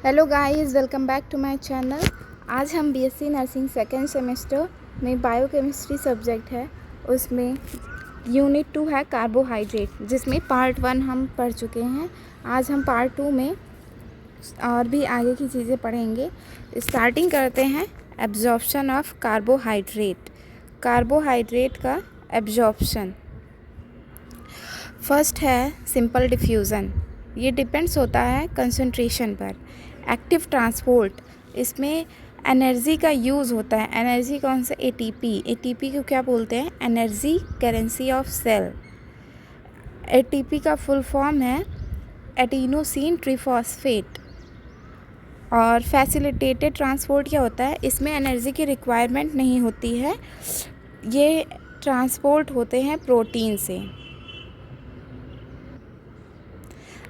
Hello guys, welcome back to my channel. आज हम BSc nursing second semester में biochemistry subject है, उसमें यूनिट 2 है कार्बोहाइड्रेट, जिसमें पार्ट 1 हम पढ़ चुके हैं। आज हम पार्ट 2 में और भी आगे की चीज़ें पढ़ेंगे। स्टार्टिंग करते हैं एब्जॉर्प्शन ऑफ कार्बोहाइड्रेट। कार्बोहाइड्रेट का एब्जॉर्प्शन फर्स्ट है सिंपल डिफ्यूज़न। ये डिपेंड्स होता है कंसंट्रेशन पर। एक्टिव ट्रांसपोर्ट, इसमें एनर्जी का यूज़ होता है। एनर्जी कौन सा? एटीपी को क्या बोलते हैं? Energy currency of cell. ATP का फुल फॉर्म है एडिनोसिन ट्रिफॉस्फेट। और फैसिलिटेटेड ट्रांसपोर्ट क्या होता है? इसमें एनर्जी की रिक्वायरमेंट नहीं होती है, ये ट्रांसपोर्ट होते हैं प्रोटीन से।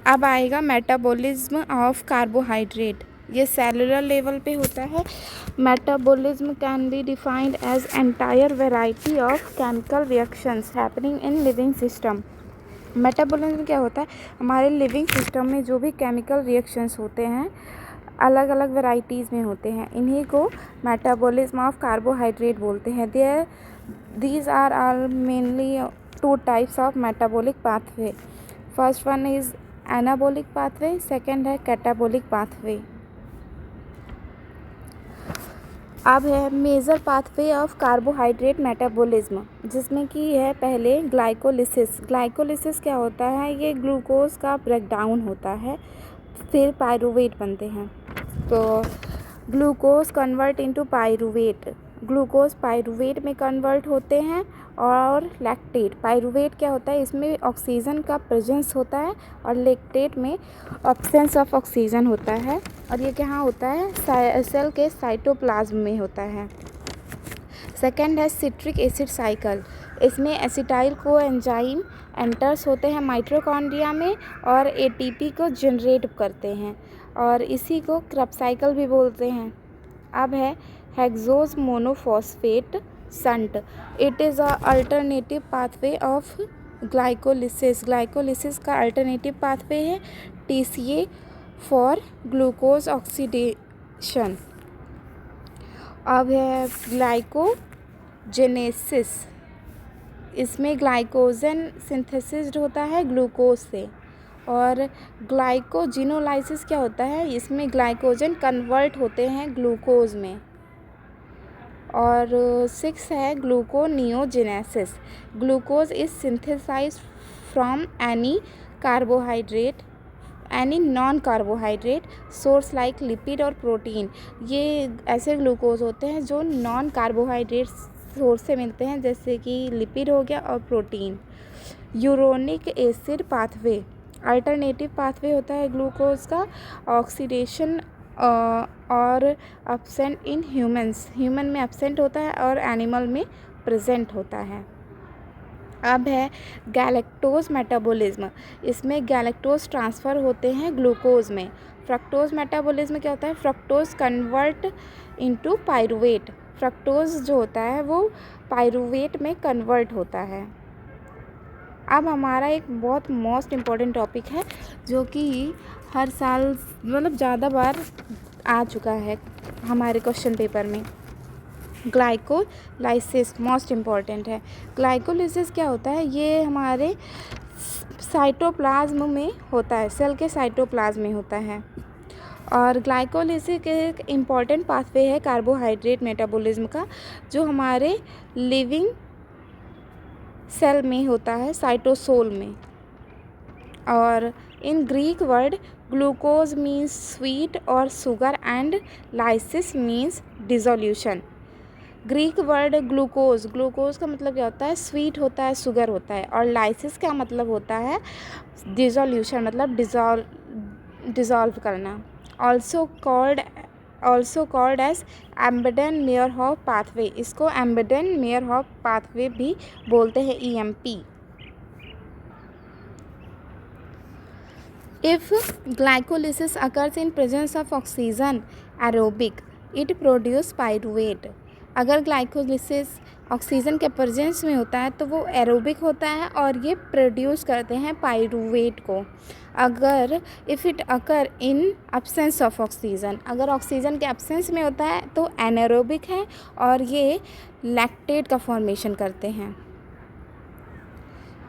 अब आएगा मेटाबॉलिज्म ऑफ कार्बोहाइड्रेट। ये सेलुलर लेवल पे होता है। Metabolism can be defined as entire variety of chemical reactions happening in living system. Metabolism क्या होता है? हमारे लिविंग सिस्टम में जो भी केमिकल रिएक्शंस होते हैं, अलग अलग वैरायटीज़ में होते हैं, इन्हीं को मेटाबॉलिज्म ऑफ कार्बोहाइड्रेट बोलते हैं। These are all mainly 2 types of metabolic pathway. First one is anabolic pathway, second है कैटाबॉलिक पाथवे। अब है major pathway of carbohydrate metabolism, जिसमें कि है पहले ग्लाइकोलिसिस। ग्लाइकोलिसिस क्या होता है? ये ग्लूकोज का ब्रेकडाउन होता है, फिर पायरूवेट बनते हैं। तो glucose convert into pyruvate, glucose pyruvate में कन्वर्ट होते हैं। और लैक्टेट, पायरूवेट क्या होता है? इसमें ऑक्सीजन का प्रेजेंस होता है, और लैक्टेट में एब्सेंस ऑफ ऑक्सीजन होता है। और ये कहाँ होता है? सेल के साइटोप्लाज्म में होता है। सेकेंड है सिट्रिक एसिड साइकिल। इसमें एसिटाइल को एंजाइम एंटर्स होते हैं माइटोकॉन्ड्रिया में और एटीपी को जनरेट करते हैं, और इसी को क्रेब्स साइकिल भी बोलते हैं। अब है hexose monophosphate shunt. It is a alternative pathway of glycolysis. Glycolysis का अल्टरनेटिव पाथवे है टीसीए फॉर ग्लूकोज ऑक्सीडेशन। अब है ग्लाइकोजेनेसिस। इसमें ग्लाइकोजन सिंथेसिस होता है ग्लूकोज से। और ग्लाइकोजिनोलाइसिस क्या होता है? इसमें ग्लाइकोजन कन्वर्ट होते हैं ग्लूकोज में। और 6 है gluconeogenesis. Glucose is synthesised from any carbohydrate, any non carbohydrate source like lipid और प्रोटीन। ये ऐसे ग्लूकोज होते हैं जो नॉन कार्बोहाइड्रेट सोर्स से मिलते हैं, जैसे कि लिपिड हो गया और protein. Uronic acid pathway, alternative pathway होता है ग्लूकोज का। ऑक्सीडेशन और एब्सेंट इन ह्यूमंस, ह्यूमन में एब्सेंट होता है और एनिमल में प्रेजेंट होता है। अब है गैलेक्टोज मेटाबॉलिज्म। इसमें गैलेक्टोज ट्रांसफ़र होते हैं ग्लूकोज में। फ्रक्टोज मेटाबॉलिज्म क्या होता है? Fructose convert into pyruvate. Fructose जो होता है वो पायरूवेट में कन्वर्ट होता है। अब हमारा एक बहुत मोस्ट इम्पॉर्टेंट टॉपिक है, जो कि हर साल मतलब ज़्यादा बार आ चुका है हमारे क्वेश्चन पेपर में। ग्लाइकोलाइसिस मोस्ट इम्पॉर्टेंट है। ग्लाइकोलिसिस क्या होता है? ये हमारे साइटोप्लाज्म में होता है, सेल के साइटोप्लाज्म में होता है। और ग्लाइकोलिसिस एक इम्पॉर्टेंट पाथवे है कार्बोहाइड्रेट मेटाबॉलिज्म का, जो हमारे लिविंग सेल में होता है, साइटोसोल में। और in Greek word glucose means sweet और sugar and lysis means dissolution. Greek word glucose, glucose का मतलब क्या होता है? स्वीट होता है, शुगर होता है। और लाइसिस का मतलब होता है डिसोल्यूशन, मतलब डिसॉल्व करना। Also called as Embden Meyerhof pathway. इसको एम्बेडेन मेयरहॉफ पाथवे भी बोलते हैं, EMP। If glycolysis occurs in presence of oxygen aerobic, it produces pyruvate. अगर ग्लाइकोलिसिस ऑक्सीजन के प्रेजेंस में होता है तो वो एरोबिक होता है और ये प्रोड्यूस करते हैं पाइरूवेट को। अगर if it occur in absence of oxygen, अगर ऑक्सीजन के एब्सेंस में होता है तो एनारोबिक है और ये लैक्टेट का फॉर्मेशन करते हैं।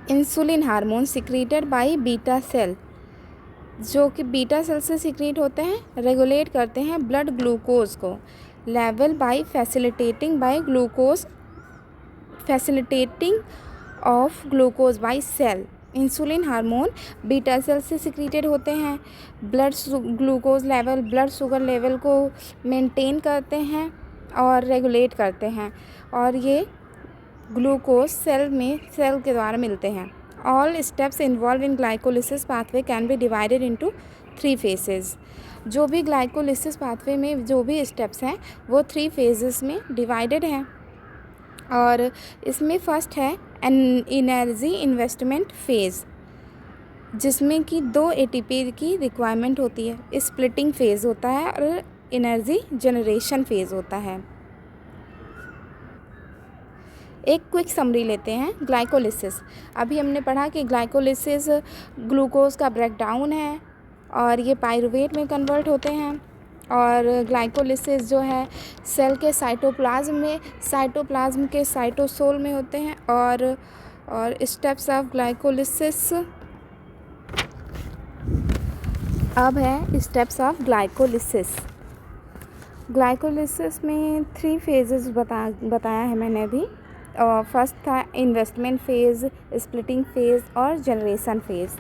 Insulin hormone secreted by beta cell, जो कि बीटा सेल से सिक्रीट होते हैं, रेगुलेट करते हैं ब्लड ग्लूकोज को level by facilitating of glucose by cell. Insulin hormone beta cell से सिक्रीटेड होते हैं, blood glucose level, blood sugar level को मेंटेन करते हैं और रेगुलेट करते हैं, और ये ग्लूकोज सेल के द्वारा मिलते हैं। All steps involve in glycolysis pathway can be divided into 3 phases. जो भी ग्लाइकोलिसिस पाथवे में जो भी स्टेप्स हैं वो 3 फेजेस में डिवाइडेड हैं, और इसमें फर्स्ट है एनर्जी इन्वेस्टमेंट फेज़, जिसमें कि 2 ATP की रिक्वायरमेंट होती है। स्प्लिटिंग फेज़ होता है और एनर्जी जनरेशन फेज़ होता है। एक क्विक समरी लेते हैं ग्लाइकोलिसिस। अभी हमने पढ़ा कि ग्लाइकोलिसिस ग्लूकोज का ब्रेकडाउन है और ये पाइरूवेट में कन्वर्ट होते हैं, और ग्लाइकोलिसिस जो है सेल के साइटोप्लाज्म के साइटोसोल में होते हैं। और स्टेप्स ऑफ ग्लाइकोलिसिस अब है स्टेप्स ऑफ ग्लाइकोलिसिस। ग्लाइकोलिसिस में 3 फेजेस बताया है मैंने अभी। फर्स्ट था इन्वेस्टमेंट फेज़, स्प्लिटिंग फेज़ और जनरेशन फेज़।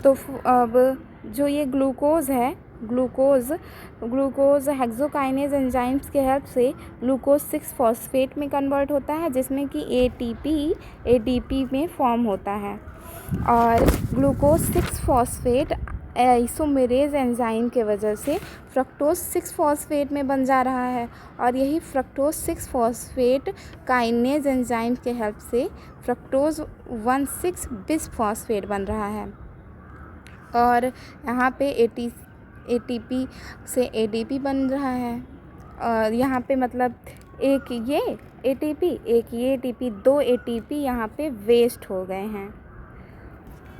तो अब जो ये ग्लूकोज है, ग्लूकोज हेक्सोकाइनेज एंजाइम्स के हेल्प से ग्लूकोज 6 फॉस्फेट में कन्वर्ट होता है, जिसमें कि ADP में फॉर्म होता है। और ग्लूकोज 6 फॉस्फेट आइसोमेरेज एंजाइम के वजह से फ्रक्टोज 6 फॉस्फेट में बन जा रहा है, और यही फ्रक्टोज 6 फॉस्फेट काइनेज एंजाइम के हेल्प से फ्रक्टोज 1,6 बिस फॉस्फेट बन रहा है। और यहाँ पे ATP से ADP बन रहा है, और यहाँ पे मतलब एक ये ATP 2 ATP यहाँ पे वेस्ट हो गए हैं।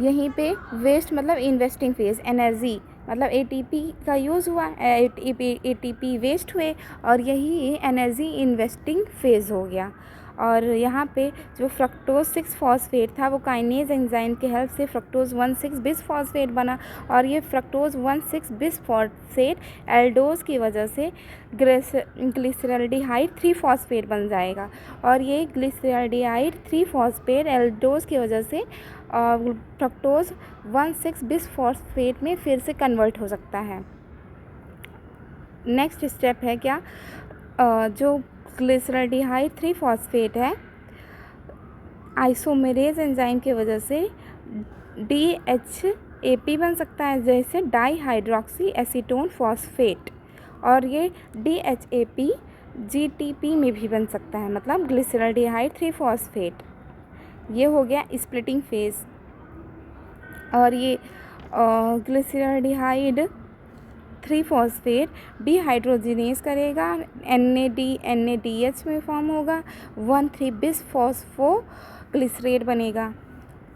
यहीं पे वेस्ट मतलब इन्वेस्टिंग फेज़, एनर्जी मतलब ATP का यूज़ हुआ, ATP वेस्ट हुए और यही एनर्जी इन्वेस्टिंग फेज़ हो गया। और यहाँ पे जो फ्रक्टोज 6 फॉस्फेट था वो काइनेज एंजाइम के हेल्प से फ्रक्टोज 1,6 बिस फॉस्फेट बना, और ये फ्रक्टोज 1,6 बिस फॉस्फेट एल्डोज की वजह से ग्लिसरल्डिहाइड 3 फॉस्फेट बन जाएगा, और ये ग्लिसरल्डिहाइड 3 फॉस्फेट एल्डोज की वजह से फ्रक्टोज 1,6 बिस फॉस्फेट में फिर से कन्वर्ट हो सकता है। नेक्स्ट स्टेप है क्या, जो ग्लिसरल्डिहाइड 3 फॉस्फेट है, आइसोमेरेज एंजाइम की वजह से DHAP बन सकता है, जैसे डाईहाइड्रोक्सी एसीटोन फॉस्फेट, और ये DHAP GTP में भी बन सकता है, मतलब ग्लिसरल्डिहाइड 3 फॉस्फेट। ये हो गया स्प्लिटिंग फेज़। और ये ग्लिसरल्डिहाइड 3 फॉस्फेट डिहाइड्रोजिनेज करेगा, NADH में फॉर्म होगा, 1,3 बिस फॉस्फोग्लिसरेट बनेगा।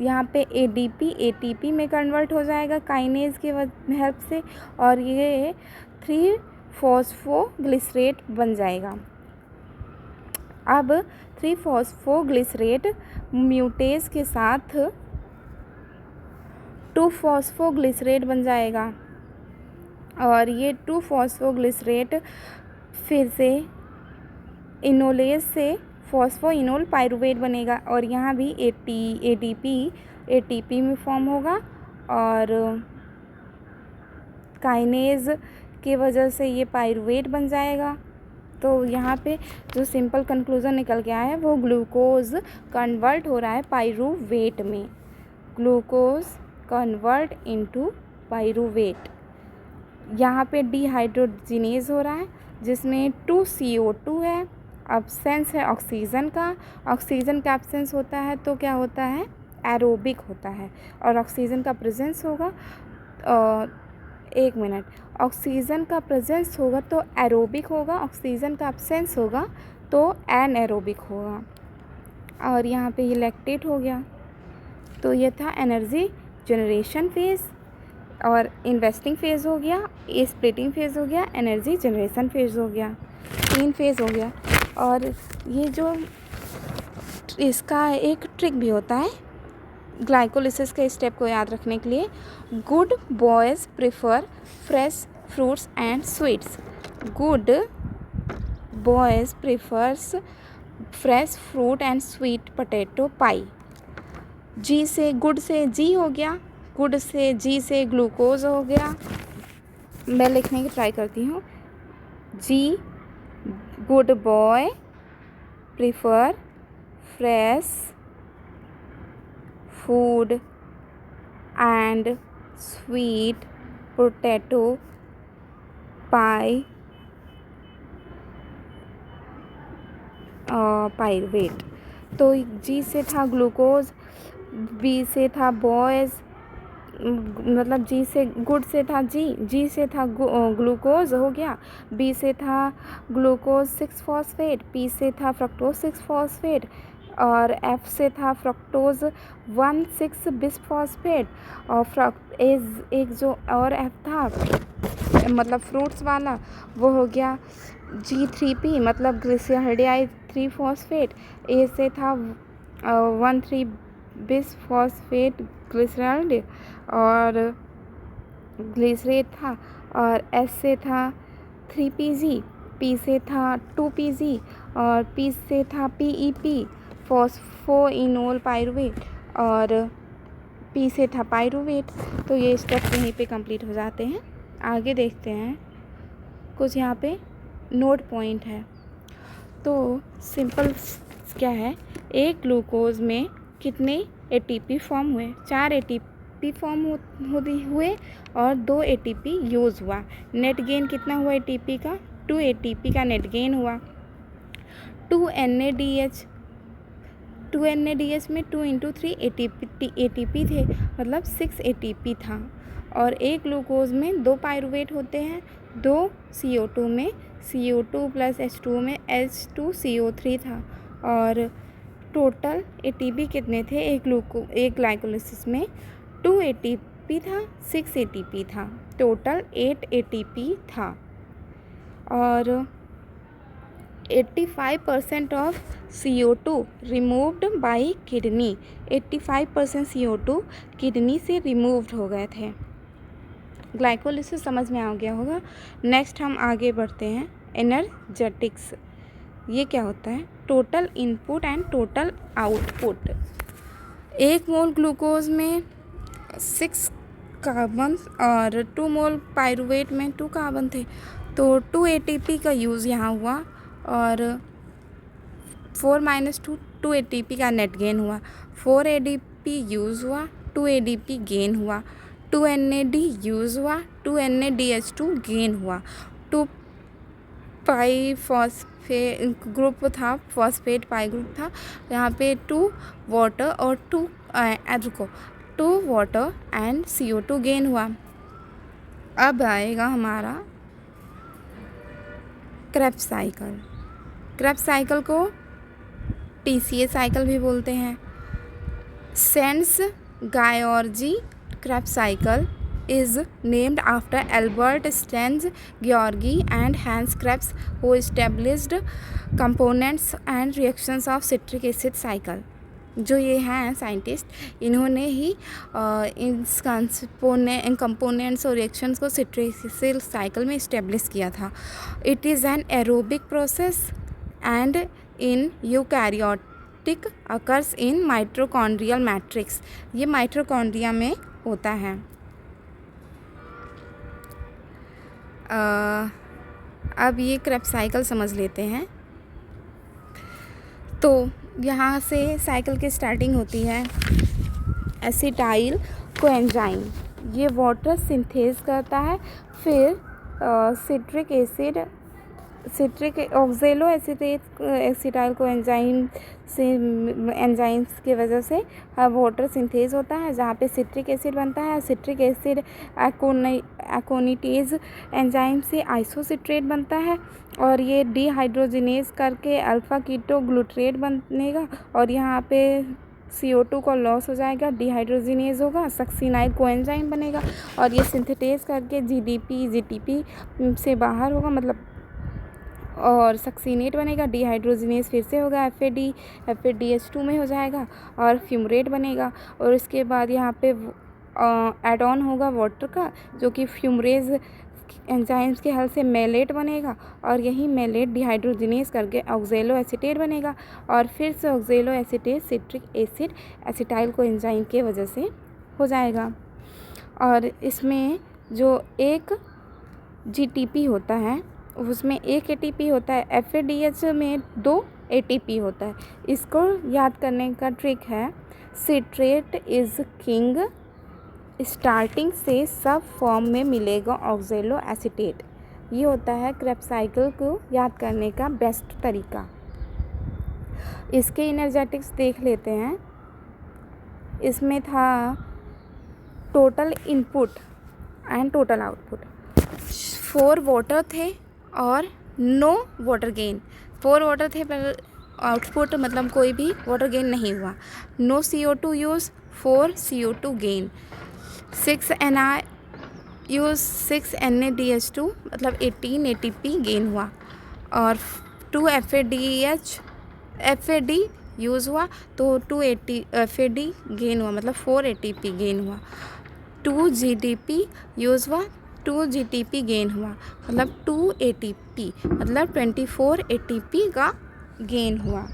यहाँ पे ATP में कन्वर्ट हो जाएगा काइनेज के हेल्प से, और ये 3 फॉस्फोग्लिसरेट बन जाएगा। अब 3 फॉस्फोग्लिसरेट म्यूटेज के साथ 2 फॉस्फोग्लिसरेट बन जाएगा, और ये 2 फॉस्फोग्लिसरेट फिर से इनोलेज से फॉस्फोइनोल पाइरूवेट बनेगा, और यहाँ भी ATP में फॉर्म होगा, और काइनेज के वजह से ये पाइरूवेट बन जाएगा। तो यहाँ पे जो सिंपल कंक्लूज़न निकल के आया है वो ग्लूकोज कन्वर्ट हो रहा है पाइरूवेट में, ग्लूकोज कन्वर्ट इनटू पाइरूवेट। यहाँ पे डिहाइड्रोजिनेज हो रहा है, जिसमें 2 CO2 है, एब्सेंस है ऑक्सीजन का एब्सेंस होता है तो क्या होता है, एरोबिक होता है, और ऑक्सीजन का प्रेजेंस होगा, 1 मिनट, ऑक्सीजन का प्रेजेंस होगा तो एरोबिक होगा, ऑक्सीजन का एब्सेंस होगा तो एनएरोबिक होगा। और यहाँ पे ये लैक्टेट हो गया। तो ये था एनर्जी जनरेशन फेज़, और इन्वेस्टिंग फेज़ हो गया, स्प्लिटिंग फेज़ हो गया, एनर्जी जनरेशन फेज़ हो गया, 3 फेज़ हो गया। और ये जो इसका एक ट्रिक भी होता है ग्लाइकोलिसिस के स्टेप को याद रखने के लिए। Good boys prefer fresh fruits and sweets. Good boys prefers fresh fruit and sweet potato pie. G से गुड से जी हो गया, गुड से जी से ग्लूकोज हो गया। मैं लिखने की ट्राई करती हूँ। G, good boy prefer fresh food and sweet potato pyruvate. तो जी से था ग्लूकोज, बी से था बॉयज़, मतलब जी से गुड से था जी से था ग्लूकोज हो गया, बी से था ग्लूकोज 6 फॉस्फेट, पी से था फ्रक्टोज 6 फॉस्फेट, और एफ से था फ्रक्टोज 1,6 बिस फॉस्फेट, और एक जो और एफ था मतलब फ्रूट्स वाला वो हो गया G3P मतलब ग्लिसरॉल्डिहाइड 3 फॉस्फेट। ए से था 1,3 बिस फॉस्फेट ग्लिसरॉल्ड और ग्लिसरेट था, और एस से था 3PG, पी से था 2PG, और पी से था PEP फॉस्फोइनोल पाइरुवेट, और पी से था पाइरुवेट। तो ये स्टेप यहीं पे कंप्लीट हो जाते हैं। आगे देखते हैं, कुछ यहाँ पे नोट पॉइंट है। तो सिंपल क्या है, एक ग्लूकोज में कितने ATP फॉर्म हुए? 4 ATP फॉर्म हुए और 2 ATP यूज़ हुआ। नेट गेन कितना हुआ ATP का? 2 ATP का नेट गेन हुआ। 2 NADH में 2 × 3 ATP थे, मतलब 6 ATP था। और एक ग्लूकोज में 2 पाइरुवेट होते हैं, 2 CO2 में CO2 + H2 में H2CO3 था। और टोटल ATP कितने थे एक ग्लाइकोलिसिस में? 2 ATP था, 6 ATP था, टोटल 8 ATP था। और 85% of CO2 removed by kidney. 85% CO2 kidney से रिमूव्ड हो गए थे। ग्लाइकोलिसिस समझ में आ गया होगा। नेक्स्ट हम आगे बढ़ते हैं, एनर्जेटिक्स। ये क्या होता है? Total input and total output. 1 mole glucose में 6 कार्बन और 2 मोल पाइरुवेट में 2 कार्बन थे, तो 2 ATP का यूज़ यहाँ हुआ, और 4 - 2 ATP का नेट गेन हुआ। 4 ADP यूज़ हुआ, 2 ADP गेन हुआ, 2 NAD यूज़ हुआ, 2 NADH2 गेन हुआ, 2 पाई फॉस्फेट ग्रुप था, फॉस्फेट पाई ग्रुप था। यहाँ पे 2 वाटर और 2 वाटर एंड CO2 गेन हुआ। अब आएगा हमारा क्रेब्स साइकिल। क्रेब्स साइकिल को TCA साइकिल भी बोलते हैं। सेंस-गायोर्जी Krebs cycle is named after Albert Stange, Georgi and Hans Krebs, who established components and reactions of citric acid cycle. जो ये हैं साइंटिस्ट, इन्होंने ही इन कंपोनेंट्स और रिएक्शंस को सिट्रिक एसिड साइकिल में इस्टेब्लिश किया था। It is an aerobic process and in eukaryotic occurs in mitochondrial matrix. ये माइटोकॉन्ड्रिया में होता है। अब ये क्रेब्स साइकिल समझ लेते हैं। तो यहाँ से साइकिल की स्टार्टिंग होती है। एसिटाइल कोएंजाइम ये वाटर सिंथेस करता है, फिर citric acid citric ऑक्जेलो acetyl co enzymes की वजह से वाटर सिंथेज होता है, जहाँ पे सिट्रिक एसिड बनता है। सिट्रिक एसिड एकोनिटेज एंजाइम से आइसोसिट्रेट बनता है और ये डिहाइड्रोजिनेज करके अल्फ़ा कीटो ग्लूट्रेट बनेगा और यहाँ पे CO2 का लॉस हो जाएगा, डिहाइड्रोजिनेज होगा, सक्सिनाइल कोएंजाइम बनेगा और ये सिंथेटेज करके GTP से बाहर होगा, मतलब और सक्सीनेट बनेगा, डिहाइड्रोजिनेज फिर से होगा, FADH2 में हो जाएगा और फ्यूमरेट बनेगा और इसके बाद यहाँ पे एड ऑन होगा वाटर का, जो कि फ्यूमरेज एंजाइम्स के हेल्प से मेलेट बनेगा और यही मेलेट डिहाइड्रोजिनेज करके ऑक्जेलो एसीटेट बनेगा और फिर से ऑक्जेलो acetate citric acid acetyl co enzyme के वजह से हो जाएगा। और इसमें जो एक GTP होता है उसमें एक ATP होता है, FADH में 2 ATP होता है। इसको याद करने का ट्रिक है, सिट्रेट इज़ किंग, स्टार्टिंग से सब फॉर्म में मिलेगा ऑक्जेलो एसीटेट। ये होता है क्रेब्स साइकिल को याद करने का बेस्ट तरीका। इसके इनर्जेटिक्स देख लेते हैं। इसमें था total input and total output. 4 water थे और नो वाटर गेन। 4 वाटर थे पर आउटपुट मतलब कोई भी वाटर गेन नहीं हुआ। No CO2 use, 4 CO2 gain. 6 Na use, 6 NaDH2 मतलब 18 ATP गेन हुआ और 2 FAD यूज़ हुआ तो 2 FAD गेन हुआ मतलब 4 ATP गेन हुआ। 2 GTP यूज़ हुआ, 2 GTP गेन हुआ मतलब 2 ATP मतलब 24 ATP का गेन हुआ।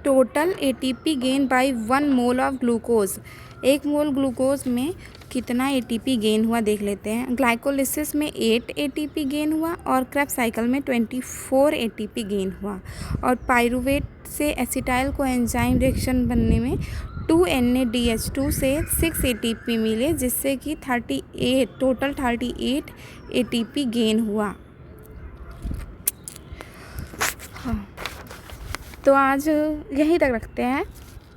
Total ATP gain by 1 mole of glucose. 1 mole glucose में कितना ATP गेन हुआ देख लेते हैं। ग्लाइकोलिसिस में 8 ATP गेन हुआ और क्रेब्स साइकिल में 24 ATP गेन हुआ और पाइरूवेट से एसिटाइल को एंजाइम रिएक्शन बनने में 2 NaDH2 से 6 ATP मिले, जिससे कि 38 ATP गेन हुआ। हाँ, तो आज यहीं तक रखते हैं।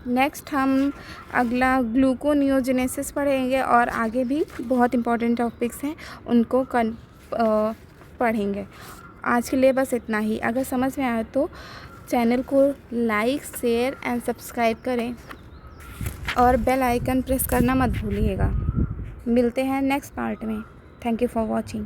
नेक्स्ट हम अगला ग्लूकोनियोजेनेसिस पढ़ेंगे और आगे भी बहुत इंपॉर्टेंट टॉपिक्स हैं उनको पढ़ेंगे। आज के लिए बस इतना ही। अगर समझ में आए तो चैनल को लाइक, शेयर एंड सब्सक्राइब करें और बेल आइकन प्रेस करना मत भूलिएगा। मिलते हैं नेक्स्ट पार्ट में। Thank you for watching.